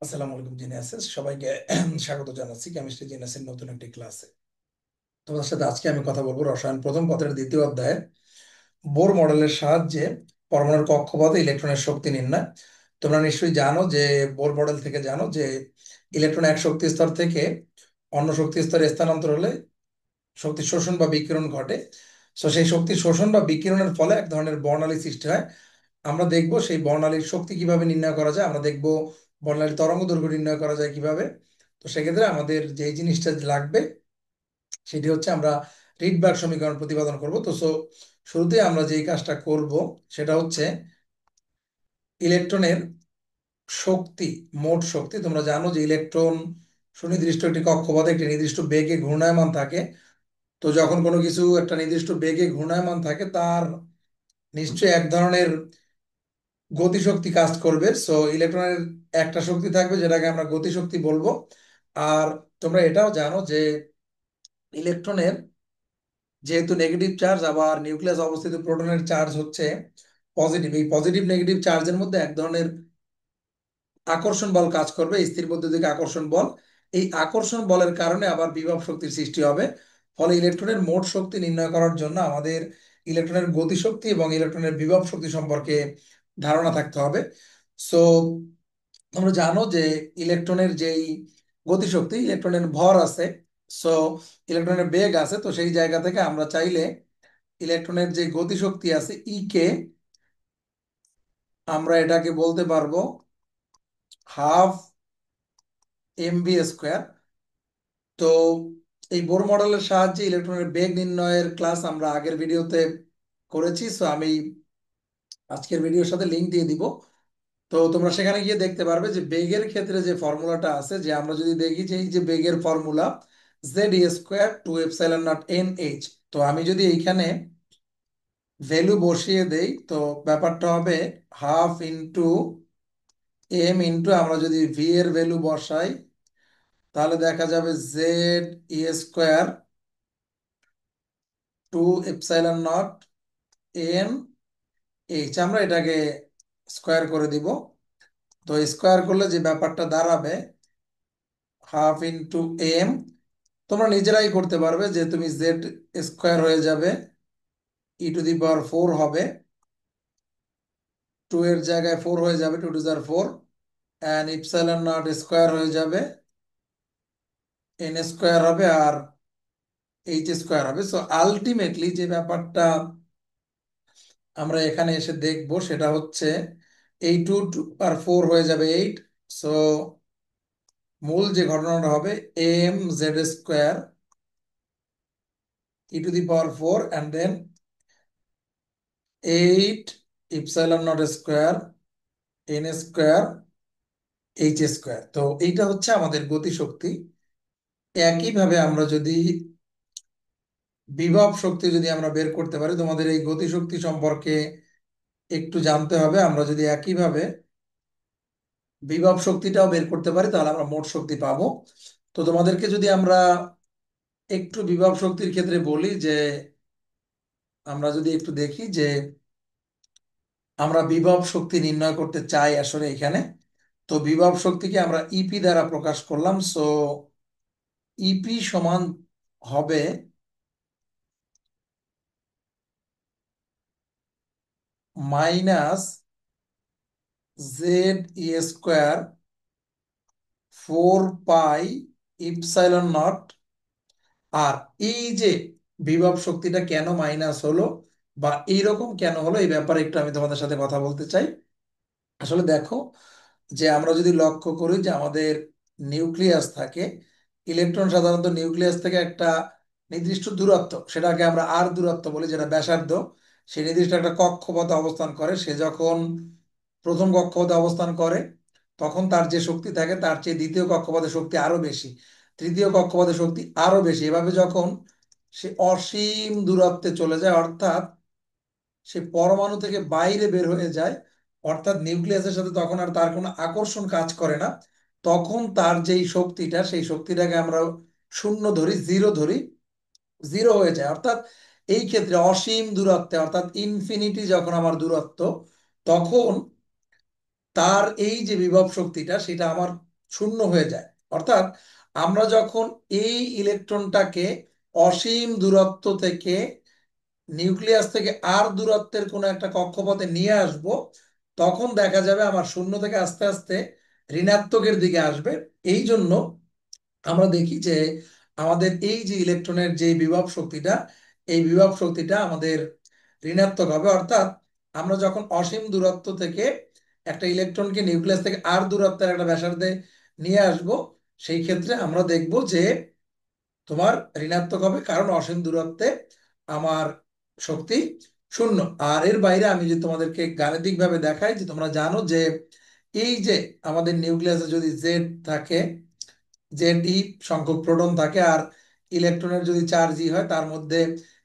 আসসালামু আলাইকুম জিনিয়াসেস সবাইকে স্বাগত জানাচ্ছি কেমিস্ট্রি জিনিয়াসের নতুন একটি ক্লাসে। তোমাদের সাথে আজকে আমি কথা বলবো রসায়ন প্রথম পত্রের দ্বিতীয় অধ্যায়ে বোর মডেলের সাহায্যে পরমাণুর কক্ষপথে ইলেকট্রনের শক্তি নির্ণয়। তোমরা নিশ্চয়ই জানো যে বোর মডেল থেকে জানো যে ইলেকট্রন এক শক্তি স্তর থেকে অন্য শক্তি স্তরে স্থানান্তর হলে শক্তি শোষণ বা বিকিরণ ঘটে। সেই শক্তি শোষণ বা বিকিরণের ফলে এক ধরনের বর্ণালী সৃষ্টি হয়। আমরা দেখব সেই বর্ণালীর শক্তি কিভাবে নির্ণয় করা যায়, আমরা দেখব বর্ণালীর তরঙ্গ দৈর্ঘ্য নির্ণয় করা যায় কিভাবে। তো সেক্ষেত্রে আমাদের যেই জিনিসটা লাগবে সেটি হচ্ছে আমরা রিডবার্গ সমীকরণ প্রতিপাদন করব। শুরুতে আমরা যেই কাজটা করব সেটা হচ্ছে ইলেকট্রনের শক্তি, মোট শক্তি। তোমরা জানো যে ইলেকট্রন সুনির্দিষ্ট একটি কক্ষপথে একটি নির্দিষ্ট বেগে ঘূর্ণায়মান থাকে। তো যখন কোনো কিছু একটা নির্দিষ্ট বেগে ঘূর্ণায়মান থাকে তার নিশ্চয়ই এক ধরনের গতিশক্তি কাজ করবে। ইলেকট্রনের একটা শক্তি থাকবে যেটাকে আমরা গতিশক্তি বলবো। আর তোমরা এটাও জানো যে ইলেকট্রনের যেহেতু নেগেটিভ চার্জ, আবার নিউক্লিয়াস অবস্থিত প্রোটনের চার্জ হচ্ছে পজিটিভ, এই পজিটিভ নেগেটিভ চার্জের মধ্যে এক ধরনের আকর্ষণ বল কাজ করবে, স্থির বৈদ্যুতিক আকর্ষণ বল। এই আকর্ষণ বলের কারণে আবার বিভব শক্তির সৃষ্টি হবে। ফলে ইলেকট্রনের মোট শক্তি নির্ণয় করার জন্য আমাদের ইলেকট্রনের গতিশক্তি এবং ইলেকট্রনের বিভব শক্তি সম্পর্কে ধারণা থাকতে হবে। সো তোমরা জানো যে ইলেকট্রনের যেই গতিশক্তি, ইলেকট্রনের ভর আছে, সো ইলেকট্রনের বেগ আছে, তো সেই জায়গা থেকে আমরা চাইলে ইলেকট্রনের যে গতিশক্তি আছে ই কে আমরা এটাকে বলতে পারবো হাফ mv²। তো এই বোর মডেলের সাহায্যে ইলেকট্রনের বেগ নির্ণয়ের ক্লাস আমরা আগের ভিডিওতে করেছি। আমি আজকের ভিডিওর সাথে লিংক দিয়ে দিব। তো তোমরা সেখানে গিয়ে দেখতে পারবে যে বেগের ক্ষেত্রে যে ফর্মুলাটা আছে, যে আমরা যদি দেখি যে এই যে বেগের ফর্মুলা z² 2ε0 n h। তো আমি যদি এইখানে ভ্যালু বসিয়ে দেই তো ব্যাপারটা হবে হাফ ইন্টু m আমরা যদি ভি এর ভ্যালু বসাই তাহলে দেখা যাবে z² 2ε0 n h। আমরা এটাকে স্কোয়ার করে দিব। তো স্কোয়ার করলে যে ব্যাপারটা দাঁড়াবে হাফ ইন্টু এম, তোমরা নিজেরাই করতে পারবে যে তুমি z² হয়ে যাবে e⁴ হবে, 2 এর জায়গায় 4 হয়ে যাবে, 2 টু 4, অ্যান্ড ε0 স্কোয়ার হয়ে যাবে n² হবে, আর h² হবে। আলটিমেটলি যে ব্যাপারটা আমরা এখানে এসে দেখব সেটা হচ্ছে এই 2 আর 4 হয়ে যাবে 8। সো মূল যে ঘটনাটা হবে mz² e⁴ and then 8 ε0 square n² h²। তো এইটা হচ্ছে আমাদের গতিশক্তি। একইভাবে আমরা যদি বিভব শক্তি যদি আমরা বের করতে পারি, তোমাদের এই গতিশক্তি সম্পর্কে একটু জানতে হবে। আমরা যদি একইভাবে বিভব শক্তিটাও বের করতে পারি তাহলে আমরা মোট শক্তি পাবো। তো তোমাদেরকে যদি আমরা একটু বিভব শক্তির ক্ষেত্রে বলি যে আমরা যদি একটু দেখি যে আমরা বিভব শক্তি নির্ণয় করতে চাই আসলে এখানে। তো বিভব শক্তিকে আমরা ইপি দ্বারা প্রকাশ করলাম। ইপি সমান হবে -z² 4πε0। আর এই যে বিভব শক্তিটা কেন মাইনাস হলো বা এইরকম কেন হলো এই ব্যাপারে একটু আমি তোমাদের সাথে কথা বলতে চাই। আসলে দেখো যে আমরা যদি লক্ষ্য করি যে আমাদের নিউক্লিয়াস থাকে, ইলেকট্রন সাধারণত নিউক্লিয়াস থেকে একটা নির্দিষ্ট দূরত্ব, সেটাকে আমরা আর দূরত্ব বলি, যেটা ব্যাসার্ধ, সে নির্দিষ্ট একটা কক্ষপথে অবস্থান করে। সে যখন প্রথম কক্ষপথে অবস্থান করে তখন তার যে শক্তি থাকে তার চেয়ে দ্বিতীয় কক্ষপথে শক্তি আরো বেশি, তৃতীয় কক্ষপথে শক্তি আরো বেশি, এভাবে যখন সে অসীম দূরত্বে চলে যায়, অর্থাৎ সে পরমাণু থেকে বাইরে বের হয়ে যায়, অর্থাৎ নিউক্লিয়াসের সাথে তখন আর তার কোনো আকর্ষণ কাজ করে না, তখন তার যেই শক্তিটা সেই শক্তিটাকে আমরা শূন্য ধরি, জিরো ধরি, জিরো হয়ে যায়। অর্থাৎ এই ক্ষেত্রে অসীম দূরত্বে, অর্থাৎ ইনফিনিটি যখন আমার দূরত্ব, তখন তার এই যে বিভব শক্তিটা সেটা আমার শূন্য হয়ে যায়। অর্থাৎ আমরা যখন এই ইলেকট্রনটাকে অসীম দূরত্ব থেকে, নিউক্লিয়াস থেকে আর দূরত্বের কোনো একটা কক্ষপথে নিয়ে আসব, তখন দেখা যাবে আমার শূন্য থেকে আস্তে আস্তে ঋণাত্মকের দিকে আসবে। এই জন্য আমরা দেখি যে আমাদের এই যে ইলেকট্রনের যে বিভব শক্তিটা, এই বিভব শক্তিটা আমাদের ঋণাত্মক হবে। অর্থাৎ আমরা যখন অসীম দূরত্ব থেকে একটা ইলেকট্রনকে নিউক্লিয়াস থেকে আর দূরত্বের একটা ব্যাসার্ধে নিয়ে আসব, সেই ক্ষেত্রে আমরা দেখব যে তোমার ঋণাত্মক হবে, কারণ অসীম দূরত্বে আমার শক্তি শূন্য। আর এর বাইরে আমি যদি তোমাদেরকে গাণিতিক ভাবে দেখাই, যে তোমরা জানো যে এই যে আমাদের নিউক্লিয়াসে যদি জেড থাকে, জেড ই সংখ্যক প্রোটন থাকে, আর ইলেকট্রনের যদি চার্জ ই হয়, তার মধ্যে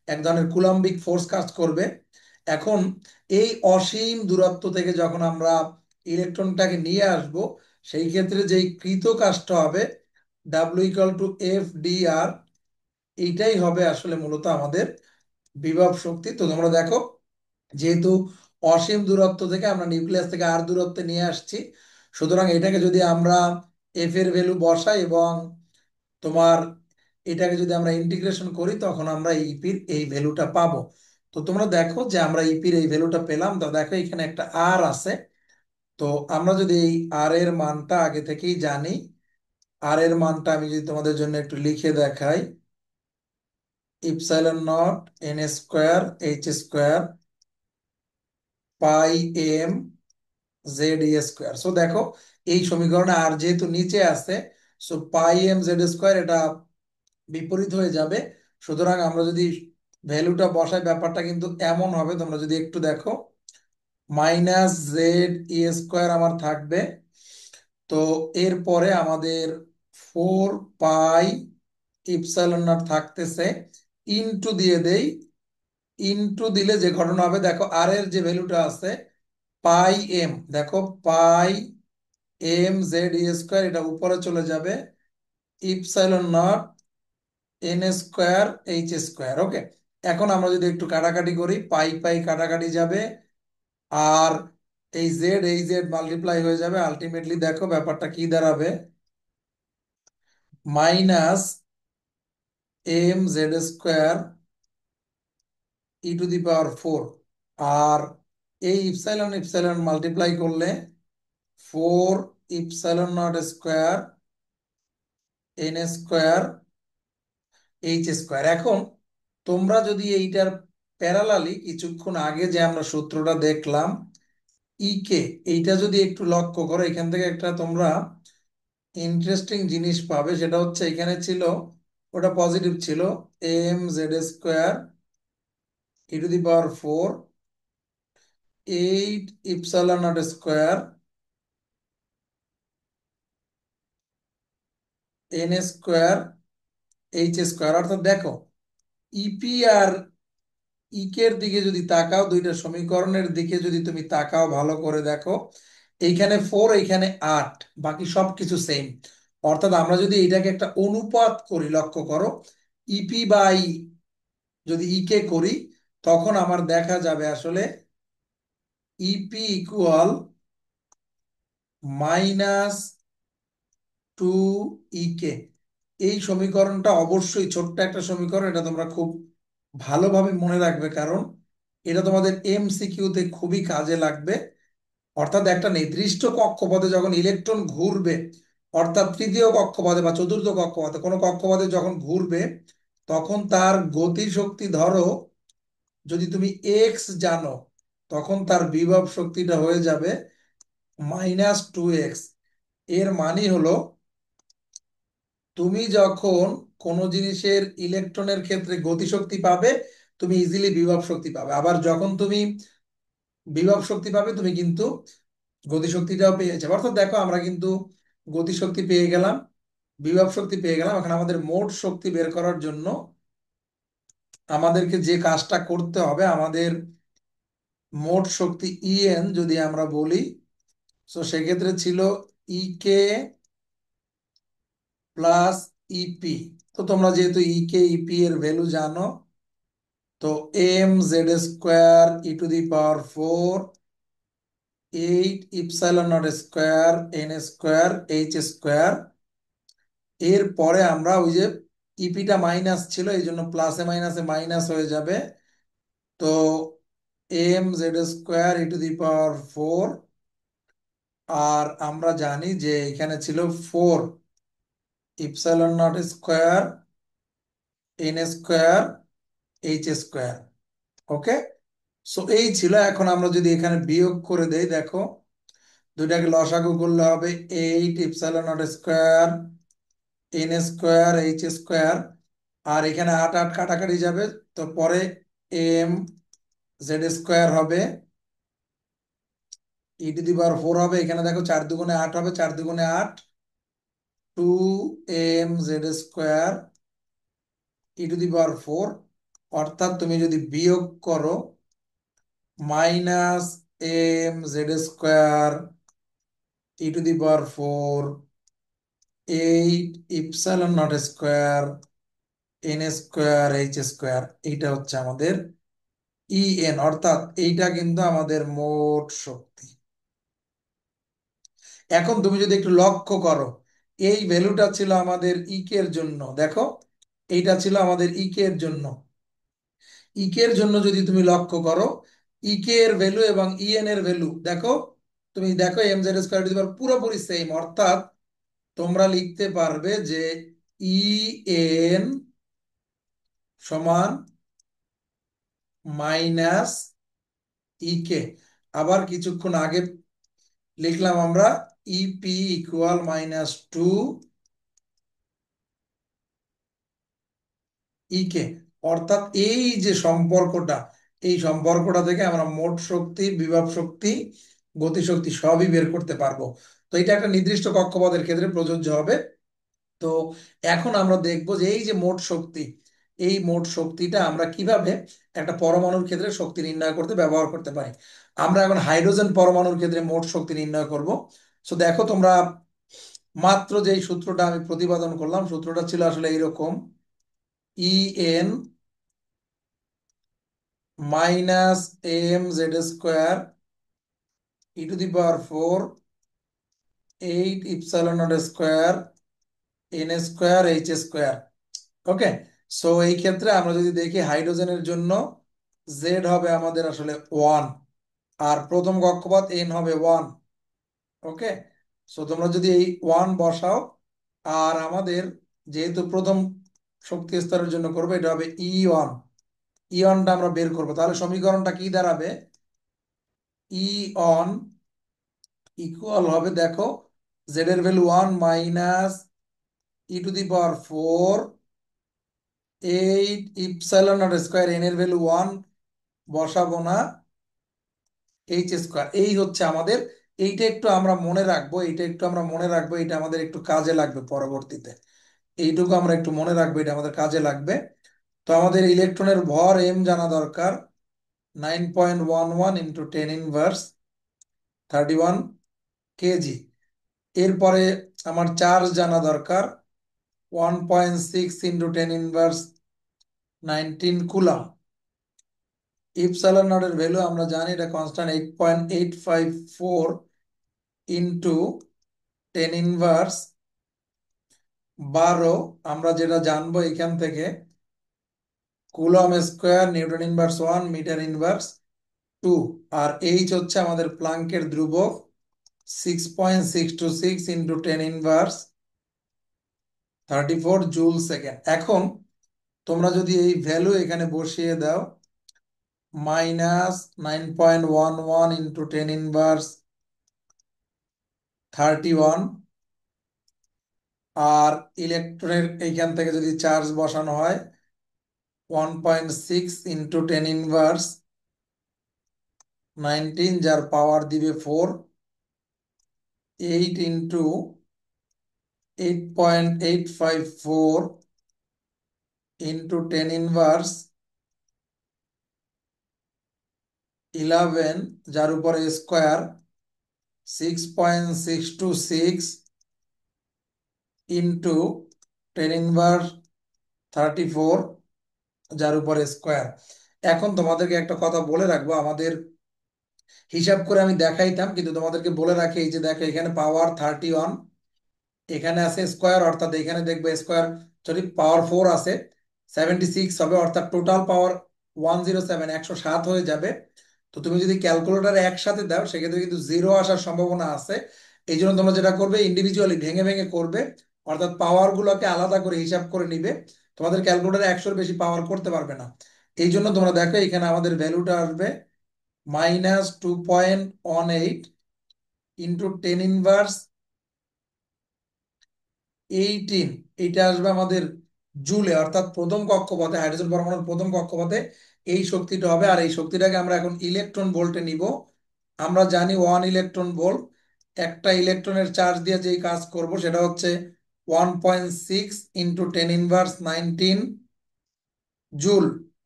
এক ধরনের কুলম্বিক ফোর্স কাজ করবে। এখন এই অসীম দূরত্ব থেকে যখন আমরা ইলেকট্রনটাকে নিয়ে আসব, সেই ক্ষেত্রে যেই কৃত কাজটা হবে W equal to F D R, এইটাই হবে আসলে মূলত আমাদের বিভব শক্তি। তো তোমরা দেখো, যেহেতু অসীম দূরত্ব থেকে আমরা নিউক্লিয়াস থেকে আর দূরত্বে নিয়ে আসছি, সুতরাং এটাকে যদি আমরা এফ এর ভ্যালু বসাই এবং তোমার এটাকে যদি আমরা ইন্টিগ্রেশন করি, তখন আমরা ইপির এই ভ্যালুটা পাবো। তো তোমরা দেখো যে আমরা ইপির এই ভ্যালুটা পেলাম। তো দেখো এখানে একটা আর আছে। তো আমরা যদি এই আর এর মানটা আগে থেকেই জানি, আর এর মানটা আমি যদি তোমাদের জন্য একটু লিখে দেখাই, epsilon not N square H square pi M Z E square. So দেখো এই সমীকরণে আর যেহেতু নিচে আছে, so pi M Z square এটা বিপরীত হয়ে যাবে। সুতরাং আমরা যদি ভ্যালুটা বসাই, ব্যাপারটা কিন্তু এমন হবে, তোমরা যদি একটু দেখো, মাইনাস জেড ই স্কোয়ার আমার থাকবে। তো এরপরে আমাদের 4 পাই ইপসাইলন নট থাকতেছে, ইনটু দিয়ে দেই। ইনটু দিলে যে ঘটনা হবে, দেখো আর এর যে ভ্যালুটা আছে পাই এম, দেখো pi M Z E square, এটা উপরে চলে যাবে, epsilon not N square H square. Okay, এখন আমরা যদি একটু কাটাকাটি করি, পাই পাই কাটাকাটি যাবে, আর এই জেড মাল্টিপ্লাই হয়ে যাবে। আলটিমেটলি দেখো ব্যাপারটা কি দাঁড়াবে, minus M Z square E to the power 4। আর এই ইপসাইলন ইপসাইলন মাল্টিপ্লাই করলে 4 epsilon not square N square H square. এখন তোমরা যদি এইটার প্যারালালি কিছুক্ষণ আগে যে আমরা সূত্রটা দেখলাম কে, এইটা যদি একটু লক্ষ্য করো, এখান থেকে একটা তোমরা ইন্টারেস্টিং জিনিস পাবে। সেটা হচ্ছে এখানে ছিল, ওটা পজিটিভ ছিল, M Z square E to the power 4 8 epsilon not square N square H square. অর্থাৎ দেখো ইপি আর ইকের দিকে যদি তাকাও, দুইটা সমীকরণের দিকে যদি তুমি তাকাও ভালো করে দেখো, এইখানে 4, এইখানে 8, বাকি সবকিছু সেম। অর্থাৎ আমরা যদি এটাকে একটা অনুপাত করি, লক্ষ্য করো, ইপি বাই যদি ইকে করি, তখন আমার দেখা যাবে আসলে ইপি ইকুয়াল -2 ইকে। এই সমীকরণটা অবশ্যই ছোট্ট একটা সমীকরণ, এটা তোমরা খুব ভালোভাবে মনে রাখবে, কারণ এটা তোমাদের এমসিকিউতে খুবই কাজে লাগবে। অর্থাৎ একটা নির্দিষ্ট কক্ষপথে যখন ইলেকট্রন ঘুরবে, অর্থাৎ তৃতীয় কক্ষপথে বা চতুর্থ কক্ষপথে কোনো কক্ষপথে যখন ঘুরবে, তখন তার গতি শক্তি ধরো যদি তুমি এক্স জানো, তখন তার বিভব শক্তিটা হয়ে যাবে -2x। এর মানে হলো তুমি যখন কোনো জিনিসের ইলেকট্রনের ক্ষেত্রে গতিশক্তি পাবে, তুমি ইজিলি বিভব শক্তি পাবে। আবার যখন তুমি বিভব শক্তি পাবে, তুমি কিন্তু গতিশক্তিটাও পেয়ে যাবে। অর্থাৎ দেখো আমরা কিন্তু গতিশক্তি পেয়ে গেলাম, বিভব শক্তি পেয়ে গেলাম। এখন আমাদের মোট শক্তি বের করার জন্য আমাদেরকে যে কাজটা করতে হবে, আমাদের মোট শক্তি ইএন যদি আমরা বলি, তো সেক্ষেত্রে ছিল ইকে প্লাস ইপি। তো তোমরা যেহেতু ইকে ইপি এর ভ্যালু জানো, তো M Z square E to the power 4 8 epsilon not square N square H square. এর পরে আমরা ওই যে ইপিটা মাইনাস ছিল, এই জন্য প্লাসে মাইনাসে মাইনাস হয়ে যাবে। তো mz² e⁴, আর আমরা জানি যে এখানে ছিল 4 epsilon not square N square H square. Okay, so এই ছিল। এখন আমরা যদি এখানে বিয়োগ করে দেই, দেখো দুইটাকে লসাগু করলে হবে 8 epsilon not square N square H square. আর এখানে 8 8 কাটাকাটি যাবে, তো পরে এম জেড² হবে, e⁴ হবে। এখানে দেখো 4 2 8 হবে, 4 2 8, 2 mz² e⁴। অর্থাৎ তুমি যদি বিয়োগ করো -mz² e⁴ 8 epsilon not square N square H square, এইটা হচ্ছে আমাদের ইএন, অর্থাৎ এইটা কিন্তু আমাদের মোট শক্তি। এখন তুমি যদি একটু লক্ষ্য করো, এই ভ্যালুটা ছিল আমাদের ইকের জন্য, দেখো এইটা ছিল আমাদের ইকের জন্য। ইকের জন্য যদি তুমি লক্ষ্য করো, ইকে এর ভ্যালু এবং ইএন এর ভ্যালু দেখো, তুমি দেখো mz² পুরোপুরি সেম। অর্থাৎ তোমরা লিখতে পারবে যে ইএন সমান মাইনাস ইকে। আবার কিছুক্ষণ আগে লিখলাম আমরা ইপি ইকুয়াল -2 ইকে। অর্থাৎ এই যে সম্পর্কটা, এই সম্পর্কটা থেকে আমরা মোট শক্তি, বিভব শক্তি, গতিশক্তি সবই বের করতে পারবো। তো এটা একটা নির্দিষ্ট কক্ষপথের ক্ষেত্রে প্রযোজ্য হবে। তো এখন আমরা দেখবো যে এই যে মোট শক্তি, এই মোট শক্তিটা আমরা কিভাবে একটা পরমাণুর ক্ষেত্রে শক্তি নির্ণয় করতে ব্যবহার করতে পারি। আমরা এখন হাইড্রোজেন পরমাণুর ক্ষেত্রে মোট শক্তি নির্ণয় করব। তো দেখো তোমরা মাত্র যেই সূত্রটা আমি প্রতিপাদন করলাম, সূত্রটা ছিল আসলে এইরকম: E N minus mz² e⁴ 8 epsilon not square N square H square. Okay, so এই ক্ষেত্রে আমরা যদি দেখি হাইড্রোজেনের জন্য জেড হবে আমাদের আসলে 1, আর প্রথম কক্ষপথ এন হবে 1। ওকে, সো তোমরা যদি এই 1 বসাও, আর আমাদের যেহেতু প্রথম শক্তি স্তরের জন্য করবো, এটা হবে ই1। ই1টা আমরা বের করবো, তাহলে সমীকরণটা কি দাঁড়াবে? ই1 ইকুয়াল হবে, দেখো জেড এর value 1 minus e⁴ 8 epsilon not square, N এর ভ্যালু 1 বসাবো না, এইচ স্কোয়ার। এই হচ্ছে আমাদের, এইটা একটু আমরা মনে রাখবো, এইটা একটু আমরা মনে রাখবো, এটা আমাদের একটু কাজে লাগবে পরবর্তীতে। এইটুকু আমরা একটু মনে রাখবো, এটা আমাদের কাজে লাগবে। তো আমাদের ইলেকট্রনের ভর এম জানা দরকার, 9.11 ইন্টু 10⁻31 কেজি। এরপরে আমার চার্জ জানা দরকার, 1.6 ইন্টু 10⁻19 কুলাম। ইপসাইলন নটের ভ্যালু আমরা জানি, এটা কনস্ট্যান্ট, 8.854 ইন্টু 10⁻12। আমরা যেটা জানবো এখান থেকে, coulomb square, newton inverse 1, metre inverse 2। আর এইচ হচ্ছে আমাদের প্লাঙ্কের ধ্রুবক, 6.626 ইন্টু 10⁻34 জুল সেকেন্ড। এখন তোমরা যদি এই ভ্যালু এখানে বসিয়ে দাও, -9.11 ইন্টু 10⁻31, আর ইলেকট্রনের এইখান থেকে যদি চার্জ বসানো হয় 1.6 ইন্টু 10⁻19, যার পাওয়ার দিবে 4, 8 ইন্টু 8.854 ইন্টু 10⁻11, যার উপরে স্কোয়ার, 6.626 ইন্টু 10⁻34, যার উপরে স্কোয়ার। এখন তোমাদেরকে একটা কথা বলে রাখবো, আমাদের হিসাব করে আমি দেখাইতাম, কিন্তু তোমাদেরকে বলে রাখি, এই যে দেখো এখানে পাওয়ার 31, এখানে আছে স্কোয়ার, অর্থাৎ এখানে দেখবে স্কোয়ার, সরি পাওয়ার 4 আছে, 76 হবে, অর্থাৎ টোটাল পাওয়ার 107, 107 হয়ে যাবে। তো তুমি যদি ক্যালকুলেটারে একসাথে দাও সেক্ষেত্রে কিন্তু জিরো আসার সম্ভাবনা আছে। এই জন্য তোমরা যেটা করবে, ইন্ডিভিজুয়ালি ভেঙে ভেঙে করবে, অর্থাৎ পাওয়ার গুলোকে আলাদা করে হিসাব করে নিবে। তোমাদের ক্যালকুলেটারে 100-এর বেশি পাওয়ার করতে পারবে না। এই জন্য তোমরা দেখো এখানে আমাদের ভ্যালুটা আসবে -2.18 ইন্টু 10 ইনভার্স 18। এইটা আসবে আমাদের জুলে, অর্থাৎ প্রথম কক্ষপথে, হাইড্রোজেন পরমাণুর প্রথম কক্ষপথে এই শক্তিটা হবে। আর এই শক্তিটাকে আমরা এখন ইলেকট্রন ভোল্টে নিব। আমরা জানি 1 ইলেকট্রন ভোল্ট, একটা ইলেকট্রনের চার্জ দিয়ে যেই কাজ করব সেটা হচ্ছে 1.6 ইন্টু 10 ইনভার্স 19 জুল।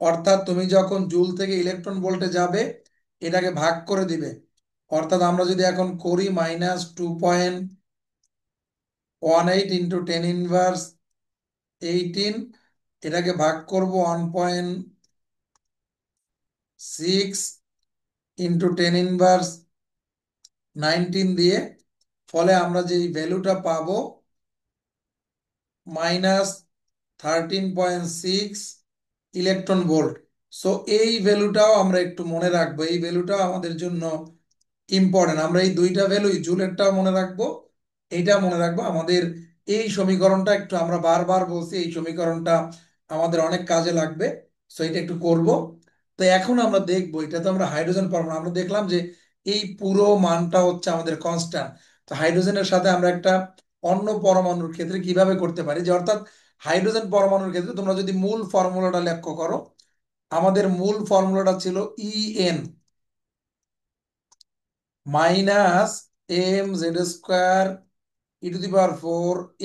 অর্থাৎ তুমি যখন জুল থেকে ইলেকট্রন ভোল্টে যাবে, এটাকে ভাগ করে দিবে। অর্থাৎ আমরা যদি এখন করি -2.18 ইন্টু 10 ইনভার্স 18, এটাকে ভাগ করব 1.6 ইন্টু 10 ইনভার্স 19 দিয়ে। ফলে আমরা যে ভ্যালুটা পাবো -13.6 ইলেকট্রন ভোল্ট। সো এই ভ্যালুটাও আমরা একটু মনে রাখবো, এই ভ্যালুটাও আমাদের জন্য ইম্পর্টেন্ট। আমরা এই দুইটা ভ্যালুই, জুলেরটাও মনে রাখবো, এইটা মনে রাখবো। আমাদের এই সমীকরণটা একটু, আমরা বারবার বলছি এই সমীকরণটা আমাদের অনেক কাজে লাগবে। সো এটা একটু করব। তো এখন আমরা দেখবো, এটা তো আমরা হাইড্রোজেন পরমাণু, আমরা দেখলাম যে এই পুরো মানটা হচ্ছে আমাদের কনস্ট্যান্ট। তো হাইড্রোজেনের সাথে আমরা একটা অন্য পরমাণুর ক্ষেত্রে কিভাবে করতে পারি, যে অর্থাৎ হাইড্রোজেন পরমাণুর ক্ষেত্রে তোমরা যদি মূল ফর্মুলাটা লক্ষ্য করো, আমাদের মূল ফর্মুলাটা ছিল EN -mz² e⁴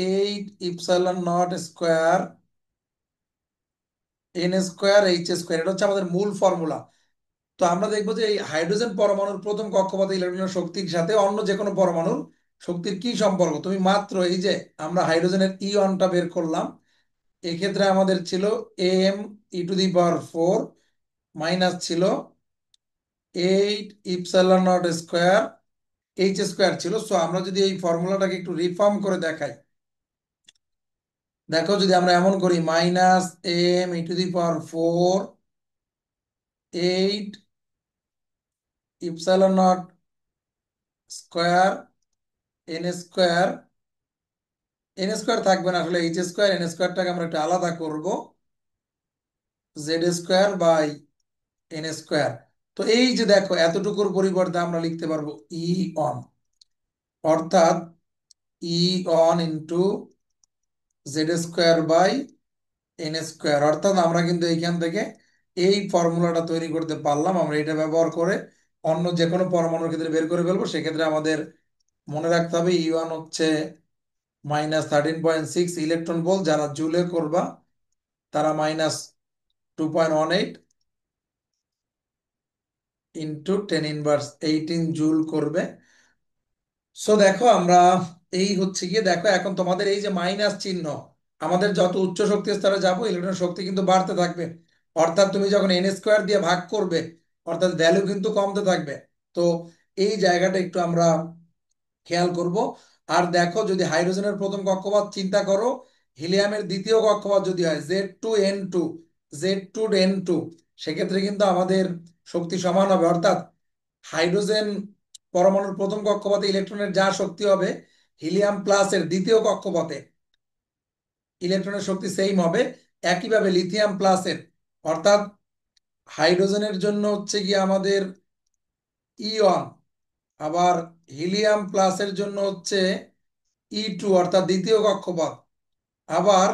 8 epsilon not square n² h²। এটা হচ্ছে আমাদের মূল ফর্মুলা। তো আমরা দেখবো যে এই হাইড্রোজেন পরমাণুর প্রথম কক্ষপথে ইলেকট্রনের শক্তির সাথে অন্য যে কোনো পরমাণুর শক্তির কি সম্পর্ক। তুমি মাত্র এই যে আমরা হাইড্রোজেনের ইয়নটা বের করলাম, এক্ষেত্রে আমাদের ছিল m e⁴ মাইনাস ছিল 8 ইপসাইলন নট স্কোয়ার h² ছিল। সো আমরা যদি এই ফর্মুলাটাকে একটু রিফর্ম করে দেখাই, দেখো যদি আমরা এমন করি -m e⁴ 8 epsilon not square n², থাকবে না আসলে h², n²টাকে আমরা একটু আলাদা করব, z² বাই n²। তো এই যে দেখো এতটুকুর পরিবর্তে আমরা লিখতে পারবো ই অন, অর্থাৎ ই on into z² by n²। অর্থাৎ আমরা কিন্তু এইখান থেকে এই ফর্মুলাটা তৈরি করতে পারলাম। আমরা এটা ব্যবহার করে অন্য যে কোনো পরমাণুর ক্ষেত্রে বের করে ফেলবো। সেক্ষেত্রে আমাদের মনে রাখতে হবে ই1 হচ্ছে -13.6 ইলেকট্রন ভোল্ট, যারা জুলে করবা তারা -2.18 ইন্টু 10 ইনভার্স 18 জুল করবে। সো দেখো আমরা এই হচ্ছে গিয়ে, দেখো এখন তোমাদের এই যে মাইনাস চিহ্ন, আমাদের যত উচ্চ শক্তি স্তরে যাবো ইলেকট্রন শক্তি কিন্তু বাড়তে থাকবে। অর্থাৎ তুমি যখন n² দিয়ে ভাগ করবে, অর্থাৎ ভ্যালু কিন্তু কমতে থাকবে। তো এই জায়গাটা একটু আমরা খেয়াল করব। আর দেখো যদি হাইড্রোজেনের প্রথম কক্ষপথ চিন্তা করো, হিলিয়ামের দ্বিতীয় কক্ষপথ যদি হয় Z2N2, Z2N2, সেক্ষেত্রে কিন্তু আমাদের শক্তি সমান হবে। অর্থাৎ হাইড্রোজেন পরমাণুর প্রথম কক্ষপথে ইলেকট্রনের যা শক্তি হবে, হিলিয়াম প্লাসের দ্বিতীয় কক্ষপথে ইলেকট্রনের শক্তি সেম হবে। একইভাবে লিথিয়াম প্লাসের, অর্থাৎ হাইড্রোজেনের জন্য হচ্ছে গিয়ে আমাদের ই1, আবার হিলিয়াম প্লাসের জন্য হচ্ছে ই2, অর্থাৎ দ্বিতীয় কক্ষপথ, আবার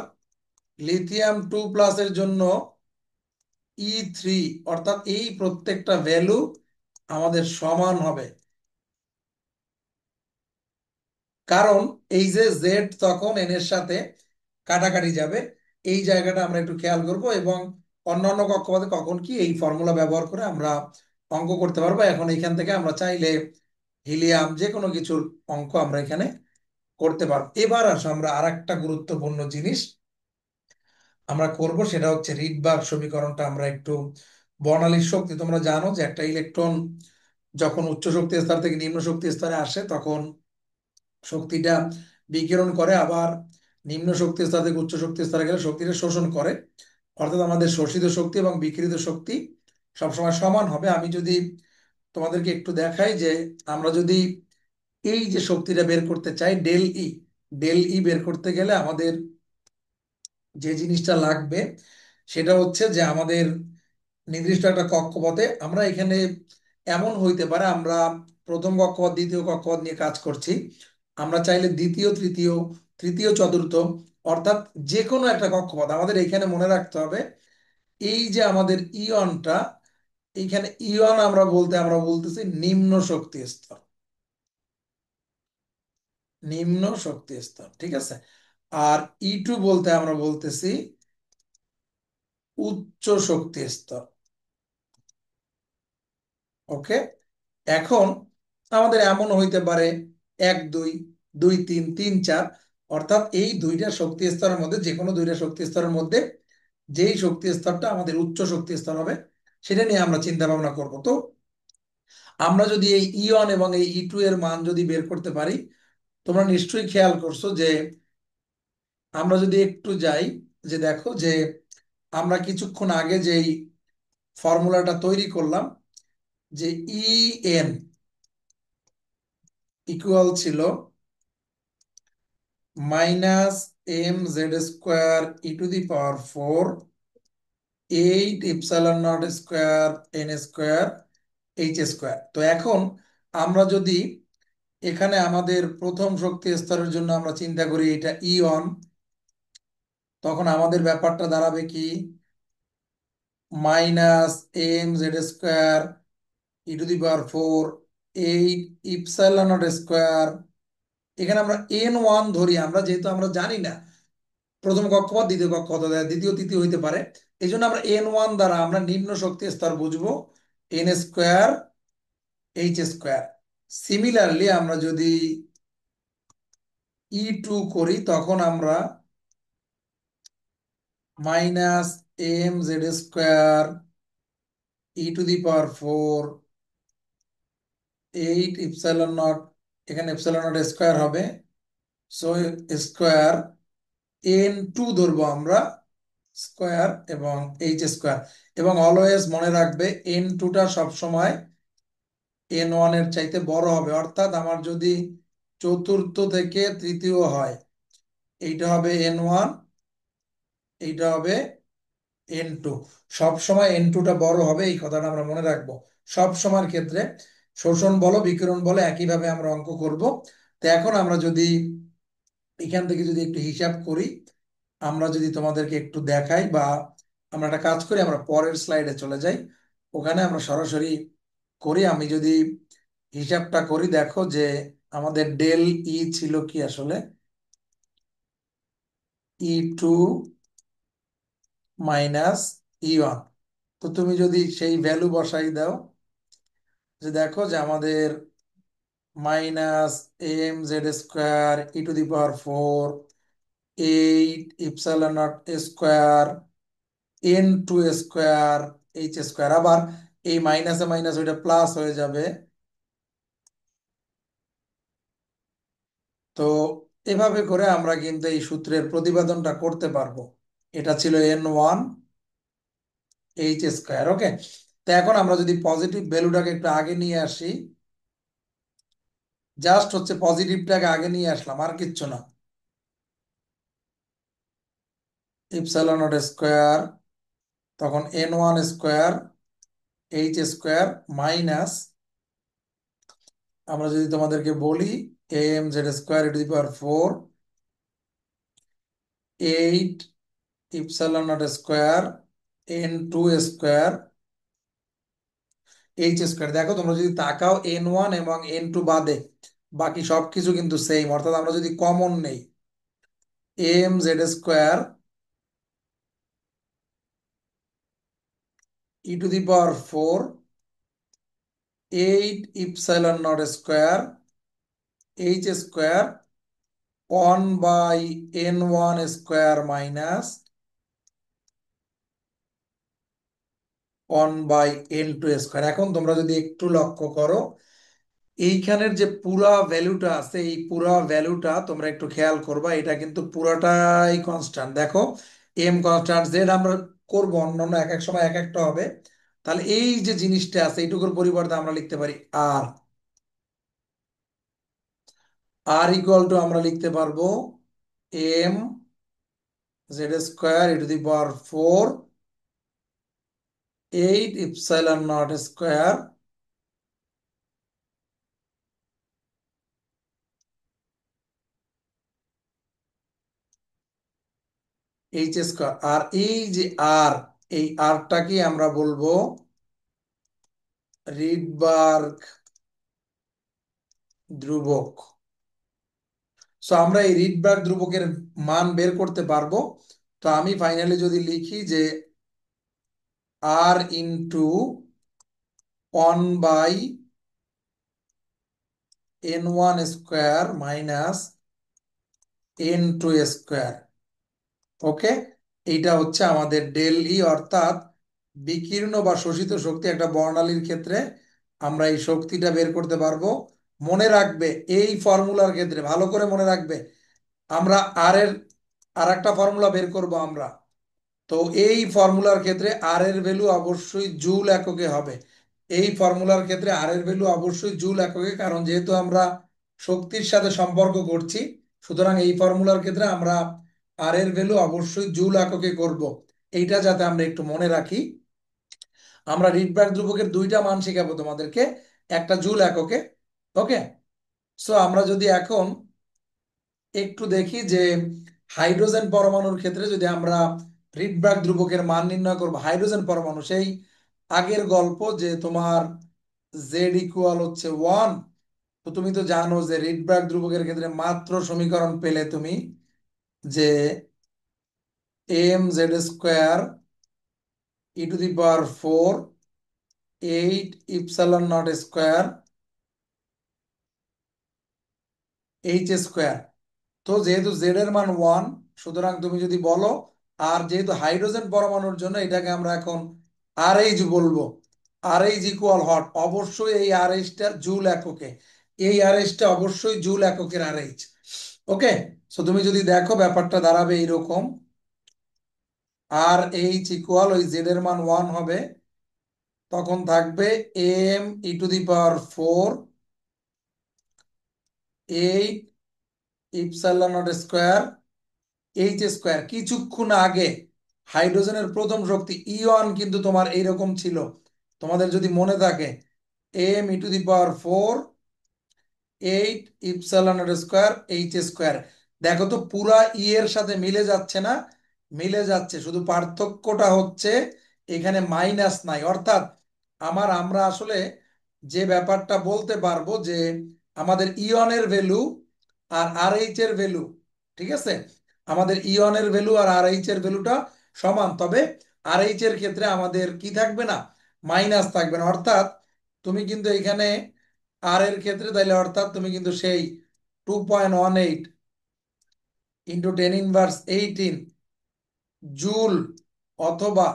লিথিয়াম 2 প্লাসের জন্য ই3, অর্থাৎ এই প্রত্যেকটা ভ্যালু আমাদের সমান হবে। কারণ এই যে জেড তখন এন এর সাথে কাটাকাটি যাবে, এই জায়গাটা আমরা একটু খেয়াল করব। এবং অন্যান্য কক্ষপথে কখন কি, এই ফর্মুলা ব্যবহার করে আমরা অঙ্ক করতে পারবো। এখন এখান থেকে আমরা চাইলে হিলিয়াম যে কোনো কিছুর অঙ্ক আমরা এখানে করতে পারবো। এবার আসো আমরা আরেকটা গুরুত্বপূর্ণ জিনিস আমরা করব, সেটা হচ্ছে রিডবার্গ সমীকরণটা আমরা একটু, বর্ণালীর শক্তি। তোমরা জানো যে একটা ইলেকট্রন যখন উচ্চ শক্তি স্তর থেকে নিম্ন শক্তি স্তরে আসে তখন শক্তিটা বিকিরণ করে, আবার নিম্ন শক্তি স্তর থেকে উচ্চ শক্তি স্তরে গেলে শক্তিটা শোষণ করে। অর্থাৎ আমাদের শোষিত শক্তি এবং বিকিরিত শক্তি সবসময় সমান হবে। আমি যদি তোমাদেরকে একটু দেখাই যে আমরা যদি এই যে শক্তিটা বের করতে চাই ডেল ই বের করতে গেলে আমাদের যে জিনিসটা লাগবে সেটা হচ্ছে যে আমাদের নির্দিষ্ট একটা কক্ষপথে, আমরা এখানে এমন হইতে পারে আমরা প্রথম কক্ষপথ দ্বিতীয় কক্ষপথ নিয়ে কাজ করছি, আমরা চাইলে দ্বিতীয় তৃতীয় তৃতীয় চতুর্থ অর্থাৎ যে কোনো একটা কক্ষপথ আমাদের এখানে মনে রাখতে হবে। এই যে আমাদের ইয়নটা, এইখানে ইয়ন আমরা বলতেছি নিম্ন শক্তি স্তর, নিম্ন শক্তি স্তর, ঠিক আছে। আর ই2 বলতে আমরা বলতেছি উচ্চ শক্তি স্তর। ওকে, এখন আমাদের এমন হইতে পারে এক দুই, দুই তিন, তিন চার, অর্থাৎ এই দুইটা শক্তি স্তরের মধ্যে যে কোনো দুইটা শক্তি স্তরের মধ্যে যেই শক্তি স্তরটা আমাদের উচ্চ শক্তি স্তর হবে সেটা নিয়ে আমরা চিন্তা ভাবনা করব। তো আমরা যদি এই ই1 এবং এই ই2 এর মান যদি বের করতে পারি, তোমরা নিশ্চয়ই খেয়াল করছো যে আমরা যদি একটু যাই, যে দেখো যে আমরা কিছুক্ষণ আগে যেই ফর্মুলাটা তৈরি করলাম যে ইএন ইকুয়াল ছিল -mz² e⁴ 8 ε0² n²h²। তো এখন আমরা যদি এখানে আমাদের প্রথম শক্তি স্তরের জন্য আমরা চিন্তা করি এটা ই1, তখন আমাদের ব্যাপারটা দাঁড়াবে কি -mz² e⁴ 8 ε0²। এখানে আমরা n1 ধরি, আমরা যেহেতু আমরা জানি না প্রথম কক্ষপথ দ্বিতীয় কক্ষপথ, দ্বিতীয় তৃতীয় হইতে পারে, এই জন্য আমরা n1 দ্বারা আমরা নিম্ন শক্তি স্তর বুঝবো n²h²। সিমিলারলি আমরা যদি ই2 করি তখন আমরা -mz² e⁴ 8 ε0, এখানে ε0² হবে, সো স্কোয়ার n2 ধরবো আমরা স্কোয়ার এবং h²। এবং অলওয়েজ মনে রাখবে n2টা সবসময় n1 এর চাইতে বড় হবে, অর্থাৎ আমার যদি চতুর্থ থেকে তৃতীয় হয় এইটা হবে n1, এইটা হবে n2। সবসময় n2টা বড় হবে, এই কথাটা আমরা মনে রাখবো সব সময়ের ক্ষেত্রে। শোষণ বলো বিকিরণ বলো একইভাবে আমরা অঙ্ক করব। তো এখন আমরা যদি এখান থেকে যদি একটু হিসাব করি, আমরা যদি তোমাদেরকে একটু দেখাই বা আমরা একটা কাজ করি, আমরা পরের স্লাইডে চলে যাই, ওখানে আমরা সরাসরি করি। আমি যদি হিসাবটা করি, দেখো যে আমাদের ডেল ই ছিল কি আসলে ই2 মাইনাস ই1। তো তুমি যদি সেই ভ্যালু বসাই দাও, যে দেখো যে আমাদের -mz² e⁴ 8 ε0² n² h²। আবার এই মাইনাসে মাইনাস ওইটা প্লাস হয়ে যাবে। তো এভাবে করে আমরা কিন্তু এই সূত্রের প্রতিপাদনটা করতে পারবো। এটা ছিল n1 h²। ওকে, তো এখন আমরা যদি পজিটিভ ভ্যালুটাকে একটু আগে নিয়ে আসি, জাস্ট হচ্ছে পজিটিভটাকে আগে নিয়ে আসলাম, আর কিচ্ছু না। ε0² তখন n1² h² মাইনাস, আমরা যদি তোমাদেরকে বলি mz² e⁴ 8 ε0² n²h²। দেখো তোমরা যদি তাকাও n1 এবং n2 বাদে বাকি সবকিছু কিন্তু সেম, অর্থাৎ আমরা যদি কমন নেই mz² e⁴ 8 ε0² h² 1/n1² minus 1/n² এখন তোমরা যদি একটু লক্ষ্য করো, এইখানের যে পুরা ভ্যালুটা আছে, এই পুরা ভ্যালুটা তোমরা একটু খেয়াল করবা, এটা কিন্তু পুরাটাই কনস্ট্যান্ট। দেখো, এম কনস্ট্যান্ট, জেড আমরা করব অন্যান্য এক এক সময় এক একটা হবে। তাহলে এই যে জিনিসটা আছে এইটুকুর পরিবর্তে আমরা লিখতে পারি আর। আর ইকুয়াল টু আমরা লিখতে পারবো m² e⁴ 8 ε0² h²। আর এই যে আর, এই আরটাকে আমরা বলবো রিডবার্গ ধ্রুবক। সো আমরা এই রিডবার্গ ধ্রুবকের মান বের করতে পারবো। তো আমি ফাইনালি যদি লিখি যে r * 1/n1² - n2²। এইটা হচ্ছে আমাদের ডেল ই, অর্থাৎ বিকীর্ণ বা শোষিত শক্তি একটা বর্ণালীর ক্ষেত্রে আমরা এই শক্তিটা বের করতে পারবো। মনে রাখবে এই ফর্মুলার ক্ষেত্রে, ভালো করে মনে রাখবে, আমরা আর এর আর একটা ফর্মুলা বের করব আমরা। তো এই ফর্মুলার ক্ষেত্রে আর এর ভ্যালু অবশ্যই জুল এককে হবে। এই ফর্মুলার ক্ষেত্রে আর এর ভ্যালু অবশ্যই জুল এককে, কারণ যেহেতু আমরা শক্তির সাথে সম্পর্ক করছি, সুতরাং এই ফর্মুলার ক্ষেত্রে আমরা আর এর ভ্যালু অবশ্যই জুল এককে করব। এইটা যাতে আমরা একটু মনে রাখি। আমরা রিডবার্গ ধ্রুবকের দুইটা মান শেখাবো তোমাদেরকে, একটা জুল এককে। ওকে। সো আমরা যদি এখন একটু দেখি যে হাইড্রোজেন পরমাণুর ক্ষেত্রে যদি আমরা রিডবার্গ ধ্রুবকের মান নির্ণয় করব, হাইড্রোজেন পরমাণু সেই আগের গল্প যে তোমার জেড ইকুয়াল হচ্ছে 1। তো তুমি তো জানো যে রিডবার্গ ধ্রুবকের ক্ষেত্রে মাত্র সমীকরণ পেলে তুমি যে mz² e⁴ 8 ε0² h²। তো যেহেতু জেড এর মান 1, সুতরাং তুমি যদি বলো, আর যেহেতু হাইড্রোজেন পরমাণুর জন্য এটাকে আমরা এখন আর এইচ বলবো, আর এইচ ইকুয়াল হট, অবশ্যই এই আর এইচটা জুল এককে, এই আর এইচটা অবশ্যই জুল এককের আর এইচ। ওকে। সো তুমি যদি দেখো ব্যাপারটা দাঁড়াবে এইরকম, আর এইচ ইকুয়াল ওই জেড এর মান 1 হবে, তখন থাকবে m e⁴ 8 ε0² h²। কিছুক্ষণ আগে হাইড্রোজেনের প্রথম শক্তি ইয়ন কিন্তু তোমার এইরকম ছিল, তোমাদের যদি মনে থাকে, m e⁴ 8 ε0² দেখো তো পুরা ই এর সাথে মিলে যাচ্ছে না? মিলে যাচ্ছে, শুধু পার্থক্যটা হচ্ছে এখানে মাইনাস নাই। অর্থাৎ আমরা আসলে যে ব্যাপারটা বলতে পারবো যে আমাদের ইয়নের ভ্যালু আর আর এইচ এর ভ্যালু, ঠিক আছে, আমাদের ইয়নের ভ্যালু আর আর এইচ এর ভ্যালুটা সমান, তবে আর এইচ এর ক্ষেত্রে আমাদের কি থাকবে না, মাইনাস থাকবে না। অর্থাৎ তুমি কিন্তু এখানে আর এর ক্ষেত্রে তাইলে অর্থাৎ তুমি কিন্তু সেই 2.18 ইন্টু 10⁻18 জুল অথবা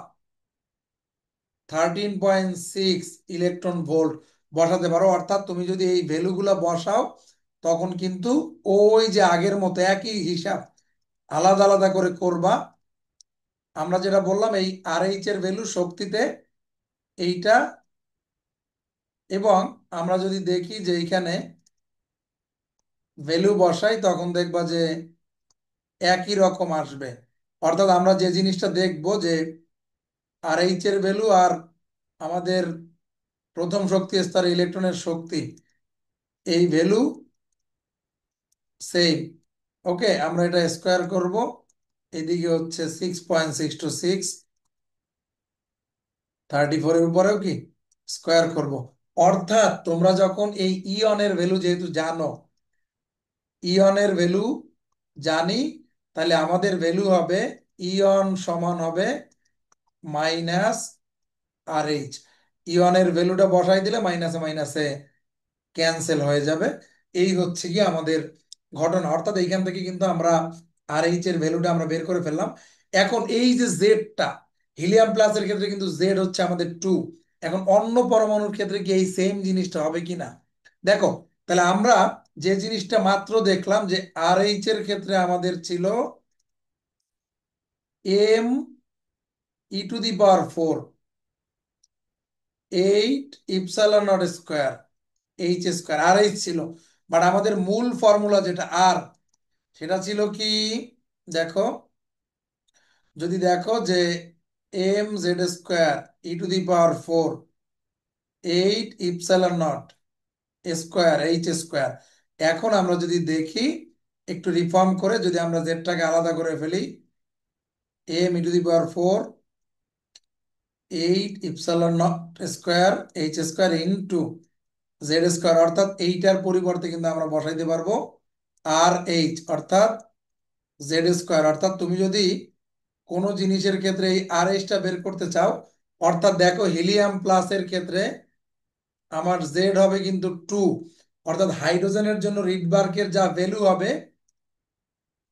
13.6 ইলেকট্রন ভোল্ট বসাতে পারো। অর্থাৎ তুমি যদি এই ভ্যালুগুলো বসাও, তখন কিন্তু ওই যে আগের মতো একই হিসাব, আলাদা আলাদা করে করবা। আমরা যেটা বললাম এই আর এইচ এর ভ্যালু শক্তিতে এইটা, এবং আমরা যদি দেখি যে এইখানে ভ্যালু বসাই, তখন দেখবা যে একই রকম আসবে। অর্থাৎ আমরা যে জিনিসটা দেখবো যে আর এইচ এর ভ্যালু আর আমাদের প্রথম শক্তি স্তরে ইলেকট্রনের শক্তি, এই ভ্যালু সেম। ওকে, আমরা এটা স্কোয়ার করব, এদিকে হচ্ছে 6.626, 34-এর উপরেও কি স্কোয়ার করব। অর্থাৎ তোমরা যখন এই ইয়নের ভ্যালু যেহেতু জানো, ইয়নের ভ্যালু জানি, তাহলে আমাদের ভ্যালু হবে ইয়ন সমান হবে মাইনাস আর এইচ। ইয়নের ভ্যালুটা বসাই দিলে মাইনাসে মাইনাসে ক্যান্সেল হয়ে যাবে। এই হচ্ছে কি আমাদের ঘটনা। অর্থাৎ এইখান থেকে কিন্তু আমরা আর এইচ এর ভ্যালুটা আমরা বের করে ফেললাম। এখন এই যে জেডটা, হিলিয়াম প্লাসের ক্ষেত্রে কিন্তু জেড হচ্ছে আমাদের 2। এখন অন্য পরমাণুর ক্ষেত্রে কি এই সেম জিনিসটা হবে কিনা দেখো। তাহলে আমরা যে জিনিসটা মাত্র দেখলাম যে আর এইচ এর ক্ষেত্রে আমাদের ছিল m e⁴ 8 ε0 square H square আর এইচ ছিল। বাট আমাদের মূল ফর্মুলা যেটা আর, সেটা ছিল কি দেখো, যদি দেখো যে m z² e⁴ 8 ε0 square H square. এখন আমরা যদি দেখি একটু রিফর্ম করে, যদি আমরা জেডটাকে আলাদা করে ফেলি, m e⁴ 8 ε0 square H square into Z square, অর্থাৎ এইটার পরিবর্তে কিন্তু আমরা বসাইতে পারবো আর এইচ অর্থাৎ জেড স্কোয়ার। অর্থাৎ তুমি যদি কোনো জিনিসের ক্ষেত্রে এই আর এইচটা বের করতে চাও, অর্থাৎ দেখো হিলিয়াম প্লাসের ক্ষেত্রে আমার জেড হবে কিন্তু 2, অর্থাৎ হাইড্রোজেনের জন্য রিডবার্গের যা ভ্যালু হবে,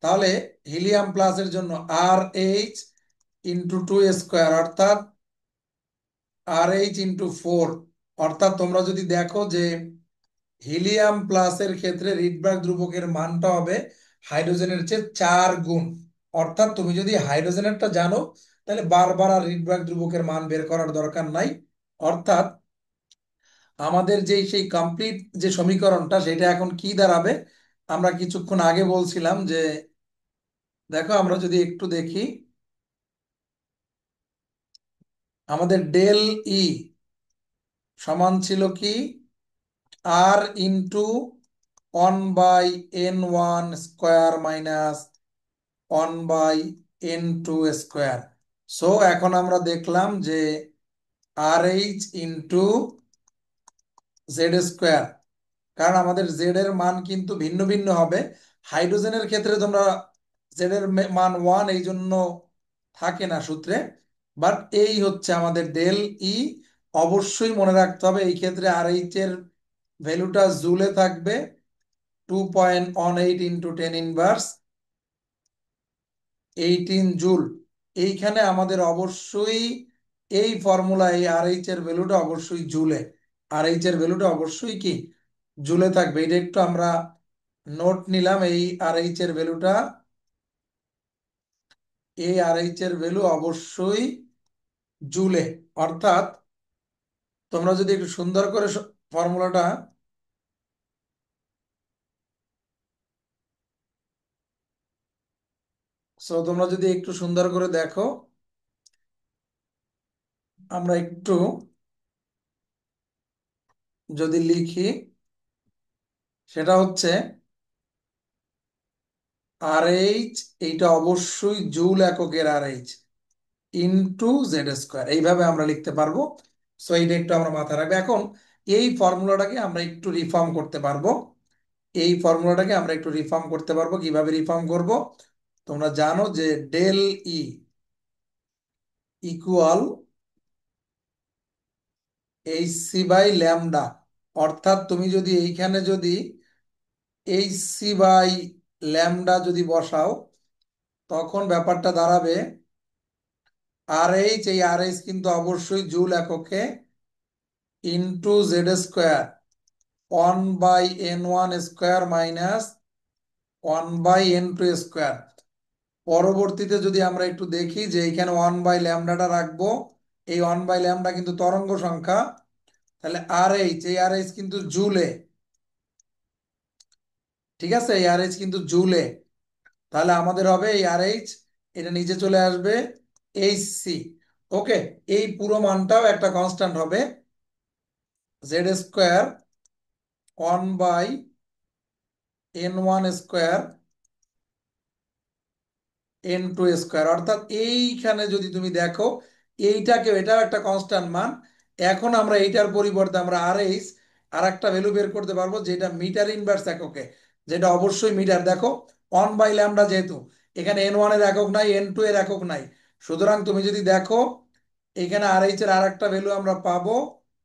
তাহলে হিলিয়াম প্লাসের জন্য আর এইচ ইন্টু 2 স্কোয়ার অর্থাৎ আর এইচ ইন্টু 4। অর্থাৎ তোমরা যদি দেখো যে হিলিয়াম প্লাসের ক্ষেত্রে রিডবার্গ ধ্রুবকের মানটা হবে হাইড্রোজেনের চেয়ে 4 গুণ। অর্থাৎ তুমি যদি হাইড্রোজেনেরটা জানো, তাহলে বারবার আর রিডবার্গ ধ্রুবকের মান বের করার দরকার নাই। অর্থাৎ আমাদের যে সেই কমপ্লিট যে সমীকরণটা, সেটা এখন কি দাঁড়াবে, আমরা কিছুক্ষণ আগে বলছিলাম যে দেখো আমরা যদি একটু দেখি, আমাদের ডেল ই সমান ছিল কি R into 1/n1 square minus 1/n2 square. So এখন আমরা দেখলাম যে R H into Z square, কারণ আমাদের জেড এর মান কিন্তু ভিন্ন ভিন্ন হবে। হাইড্রোজেনের ক্ষেত্রে তোমরা জেড এর মান 1, এই জন্য থাকে না সূত্রে। বাট এই হচ্ছে আমাদের ডেল ই। অবশ্যই মনে রাখতে হবে এই ক্ষেত্রে আর এইচ এর ভ্যালুটা জুলে থাকবে, 2.18 ইন্টু 10⁻18 জুল। এইখানে আমাদের অবশ্যই এই ফর্মুলা, এই আর এইচ এর ভ্যালুটা অবশ্যই জুলে, আর এইচ এর ভ্যালুটা অবশ্যই কি জুলে থাকবে। এটা একটু আমরা নোট নিলাম, এই আর এইচ এর ভ্যালুটা, এই আর এইচ এর ভ্যালু অবশ্যই জুলে। অর্থাৎ তোমরা যদি একটু সুন্দর করে ফর্মুলাটা, সো তোমরা যদি একটু সুন্দর করে দেখো, আমরা একটু যদি লিখি, সেটা হচ্ছে আর এইচ, এইটা অবশ্যই জুল এককের আর এইচ ইন্টু জেড স্কোয়ার, এইভাবে আমরা লিখতে পারবো। সো এইটা একটু আমরা মাথায় রাখবো। এখন এই ফর্মুলাটাকে আমরা একটু রিফর্ম করতে পারবো, এই ফর্মুলাটাকে আমরা একটু রিফর্ম করতে পারবো। কিভাবে রিফর্ম করব, তোমরা জানো যে del E equal H C by lambda. অর্থাৎ তুমি যদি এইখানে যদি এইচ সি বাই ল্যামডা যদি বসাও, তখন ব্যাপারটা দাঁড়াবে আর এইচ, এই আর এইচ কিন্তু অবশ্যই জুল এককে, into Z square 1/n1 square minus 1/n2 square. পরবর্তীতে যদি আমরা একটু দেখি যে এইখানে 1/ল্যামডাটা রাখবো, এই 1/ল্যামডা কিন্তু তরঙ্গ সংখ্যা, তাহলে আর এইচ, এই আর এইচ কিন্তু জুলে, ঠিক আছে, এই আর এইচ কিন্তু জুলে। তাহলে আমাদের হবে এই আর এইচ, এটা নিচে চলে আসবে এইচ সি। ওকে, এই পুরো মানটাও একটা কনস্ট্যান্ট হবে, Z square 1/n1 square n2 square. অর্থাৎ এইখানে যদি তুমি দেখো, এইটাকে, এটাও একটা কনস্ট্যান্ট মান। এখন আমরা এইটার পরিবর্তে আমরা আর এইচ আর একটা ভ্যালু বের করতে পারবো, যেটা মিটার ইনভার্স এককে, যেটা অবশ্যই মিটার। দেখো 1/ল্যামডা, যেহেতু এখানে n1 এর একক নাই, n2 এর একক নাই, সুতরাং তুমি যদি দেখো এখানে আর এইচ এর আর একটা ভ্যালু আমরা পাবো,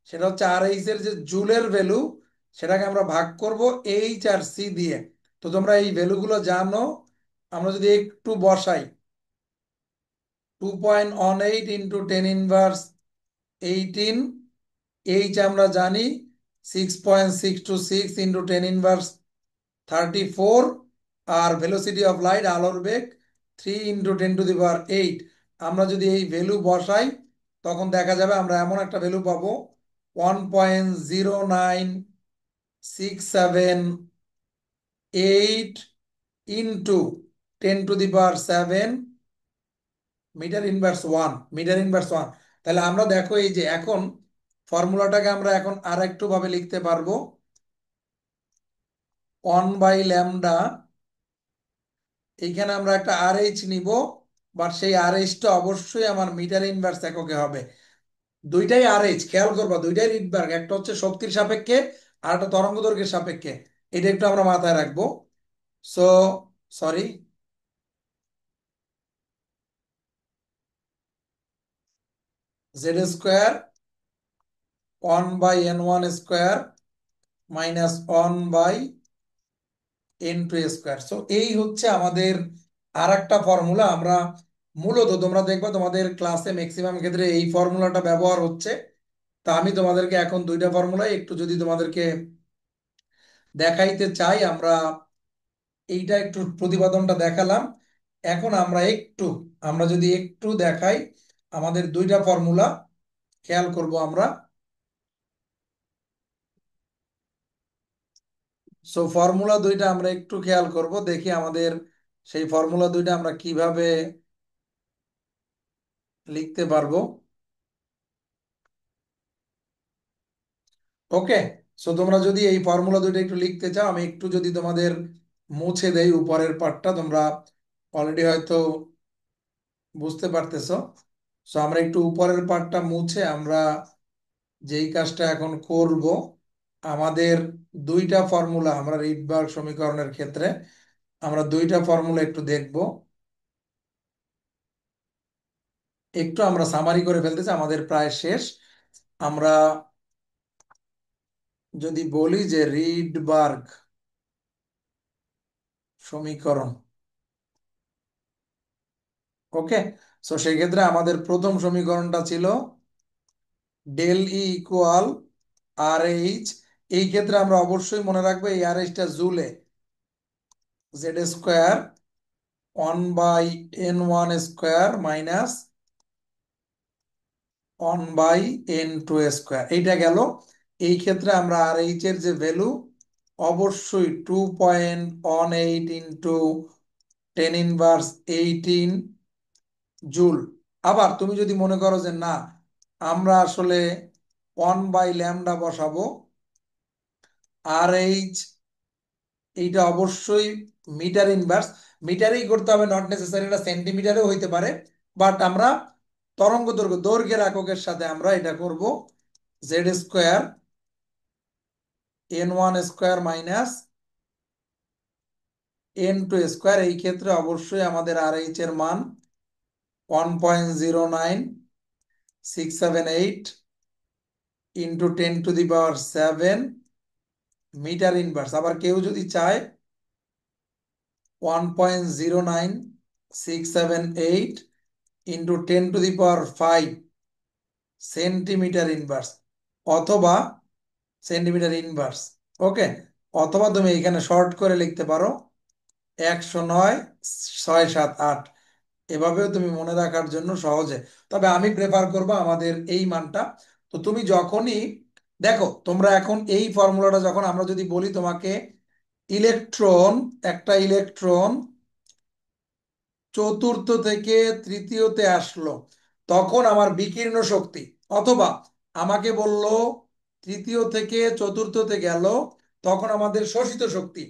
সেটা হচ্ছে আর এইচ এর যে জুলের ভ্যালু, সেটাকে আমরা ভাগ করব এইচ আর সি দিয়ে। তো তোমরা এই ভ্যালুগুলো জানো, আমরা যদি একটু বসাই 2.18 ইন্টু 10⁻18। এইচ আমরা জানি 6.626 ইন্টু 10⁻34। আর ভেলোসিটি অফ লাইট, আলোর বেগ, 3 × 10⁸ আমরা যদি এই ভ্যালু বসাই তখন দেখা যাবে আমরা এমন একটা ভ্যালু পাবো 1.0967 ইন্টু 10⁻7 মিটার ইনভার্স 1। তাহলে আমরা দেখো এই যে এখন ফর্মুলাটাকে আমরা এখন আর একটু ভাবে লিখতে পারবো। 1/λ, এইখানে আমরা একটা আর এইচ নিব, বাট সেই আর এইচটা অবশ্যই আমার মিটার ইনভার্স এককে হবে। দুইটাই আর এইচ, খেয়াল করবা দুইটাই রিডবার্গ, একটা হচ্ছে শক্তির সাপেক্ষে আর একটা তরঙ্গ দৈর্ঘ্যের সাপেক্ষে। এটা একটু আমরা মাথায় রাখবো। So sorry, Z² 1/n1² -1/n2²। So এই হচ্ছে আমাদের আর একটা ফর্মুলা। আমরা মূলত তোমরা দেখবে তোমাদের ক্লাসে ম্যাক্সিমাম ক্ষেত্রে এই ফর্মুলাটা ব্যবহার হচ্ছে। তা আমি তোমাদেরকে এখন দুইটা ফর্মুলা একটু যদি তোমাদেরকে দেখাইতে চাই, আমরা এইটা একটু প্রতিপাদনটা দেখালাম। এখন আমরা যদি একটু দেখাই আমাদের দুইটা ফর্মুলা, খেয়াল করব আমরা। সো ফর্মুলা দুইটা আমরা একটু খেয়াল করব, দেখি আমাদের সেই ফর্মুলা দুইটা আমরা কিভাবে লিখতে পারবো। ওকে। সো তোমরা যদি এই ফর্মুলা দুইটা একটু লিখতে চাও, আমি একটু যদি তোমাদের মুছে দেই উপরের পার্টটা, তোমরা অলরেডি হয়তো বুঝতে পারতেছো। সো আমরা একটু উপরের পার্টটা মুছে আমরা যেই কাজটা এখন করব, আমাদের দুইটা ফর্মুলা আমরা রিডবার্গ সমীকরণের ক্ষেত্রে আমরা দুইটা ফর্মুলা একটু দেখব। একটু আমরা সামারি করে ফেলতেছি, আমাদের প্রায় শেষ। আমরা যদি বলি যে রিডবার্গ সমীকরণ, ওকে। সো সেক্ষেত্রে আমাদের প্রথম সমীকরণটা ছিল ডেল ই ইকুয়াল আর এইচ। এই ক্ষেত্রে আমরা অবশ্যই মনে রাখবো এই আর এইচটা জুলে, Z² 1/n1² -1/n2²। এইটা গেল। এই ক্ষেত্রে আমরা আর এইচ এর যে ভ্যালু, অবশ্যই 2.18 ইন্টু 10⁻18 জুল। আবার তুমি যদি মনে করো যে না, আমরা আসলে 1/λ বসাবো, আর এইচ এইটা অবশ্যই মিটার ইনভার্স, মিটারেই করতে হবে, নট নেসেসারি এটা সেন্টিমিটারেও হইতে পারে। বাট আমরা তরঙ্গ দৈর্ঘ্য, দৈর্ঘ্যের এককের সাথে আমরা এটা করব Z² n1² -n2²। এই ক্ষেত্রে অবশ্যই আমাদের আর এইচ এর মান 1.0967 ইন্টু 10⁻7 মিটার ইনভার্স। আবার কেউ যদি চায় 1.0967 ইন্টু 10⁵ সেন্টিমিটার ইনভার্স, অথবা সেন্টিমিটার ইনভার্স। ওকে। অথবা তুমি এখানে শর্ট করে লিখতে পারো 109,678। এভাবেও তুমি মনে রাখার জন্য সহজে। তবে আমি প্রেফার করব আমাদের এই মানটা। তো তুমি যখনই দেখো, তোমরা এখন এই ফর্মুলাটা যখন আমরা যদি বলি তোমাকে ইলেকট্রন, একটা ইলেকট্রন চতুর্থ থেকে তৃতীয়তে আসলো, তখন আমার বিকীর্ণ শক্তি, অথবা আমাকে বলল তৃতীয় থেকে চতুর্থতে গেল, তখন আমাদের শোষিত শক্তি,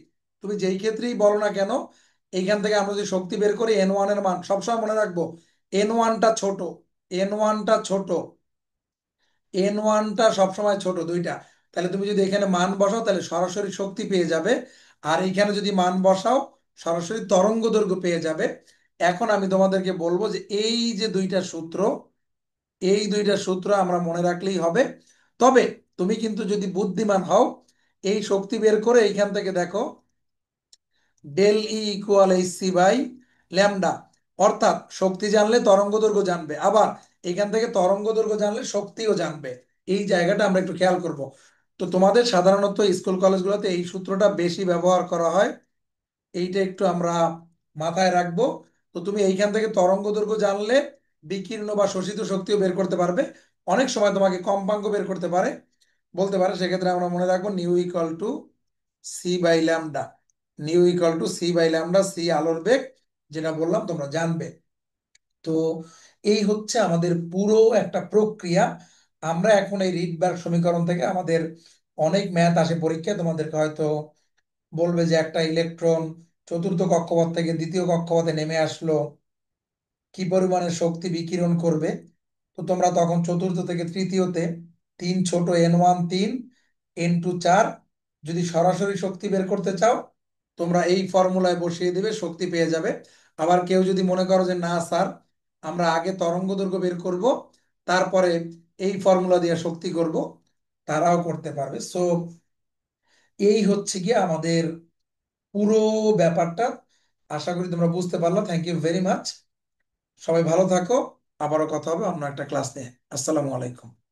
তুমি যেই ক্ষেত্রেই বলো না কেন, এইখান থেকে আমরা যদি শক্তি বের করি N1 এর মান সবসময় মনে রাখবো N1টা ছোট, N1টা ছোট, N1টা সবসময় ছোট দুইটা। তাহলে তুমি যদি এখানে মান বসাও তাহলে সরাসরি শক্তি পেয়ে যাবে, আর এইখানে যদি মান বসাও সরাসরি তরঙ্গ দৈর্ঘ্য পেয়ে যাবে। এখন আমি তোমাদেরকে বলবো যে এই যে দুইটা সূত্র, এই দুইটা সূত্র আমরা মনে রাখলেই হবে। তবে তুমি কিন্তু যদি বুদ্ধিমান হও, এই শক্তি বের করে এইখান থেকে দেখো del E equal H C by lambda, অর্থাৎ শক্তি জানলে তরঙ্গ দৈর্ঘ্য জানবে, আবার এখান থেকে তরঙ্গ দৈর্ঘ্য জানলে শক্তিও জানবে। এই জায়গাটা আমরা একটু খেয়াল করব। তো তোমাদের সাধারণত স্কুল কলেজগুলোতে এই সূত্রটা বেশি ব্যবহার করা হয়, এইটা একটু আমরা মাথায় রাখবো। তো তুমি এইখান থেকে তরঙ্গ দৈর্ঘ্য জানলে বিকীর্ণ বা শোষিত শক্তিও বের করতে পারবে। অনেক সময় তোমাকে কম্পাঙ্ক বের করতে পারে, বলতে পারে, সেক্ষেত্রে আমরা মনে রাখবো nu equal to C by lambda. Nu equal to C by lambda, C আলোর বেগ, যেটা বললাম তোমরা জানবে। তো এই হচ্ছে আমাদের পুরো একটা প্রক্রিয়া। আমরা এখন এই রিডবার্গ সমীকরণ থেকে আমাদের অনেক ম্যাথ আসে পরীক্ষায়, তোমাদেরকে হয়তো বলবে যে একটা ইলেকট্রন চতুর্থ কক্ষপথ থেকে দ্বিতীয় কক্ষপথে নেমে আসলো, কি পরিমাণে শক্তি বিকিরণ করবে। তো তোমরা তখন চতুর্থ থেকে তৃতীয়তে তিন ছোট N1 3, N2 4, যদি সরাসরি শক্তি বের করতে চাও তোমরা এই ফর্মুলায় বসিয়ে দেবে, শক্তি পেয়ে যাবে। আবার কেউ যদি মনে করো যে না স্যার, আমরা আগে তরঙ্গ দৈর্ঘ্য বের করব, তারপরে এই ফর্মুলা দিয়ে শক্তি করব, তারাও করতে পারবে। সো এই হচ্ছে গিয়ে আমাদের পুরো ব্যাপারটা। আশা করি তোমরা বুঝতে পারলো। Thank you very much. সবাই ভালো থাকো। আবারও কথা হবে অন্য একটা ক্লাস নিয়ে। আসসালামু আলাইকুম।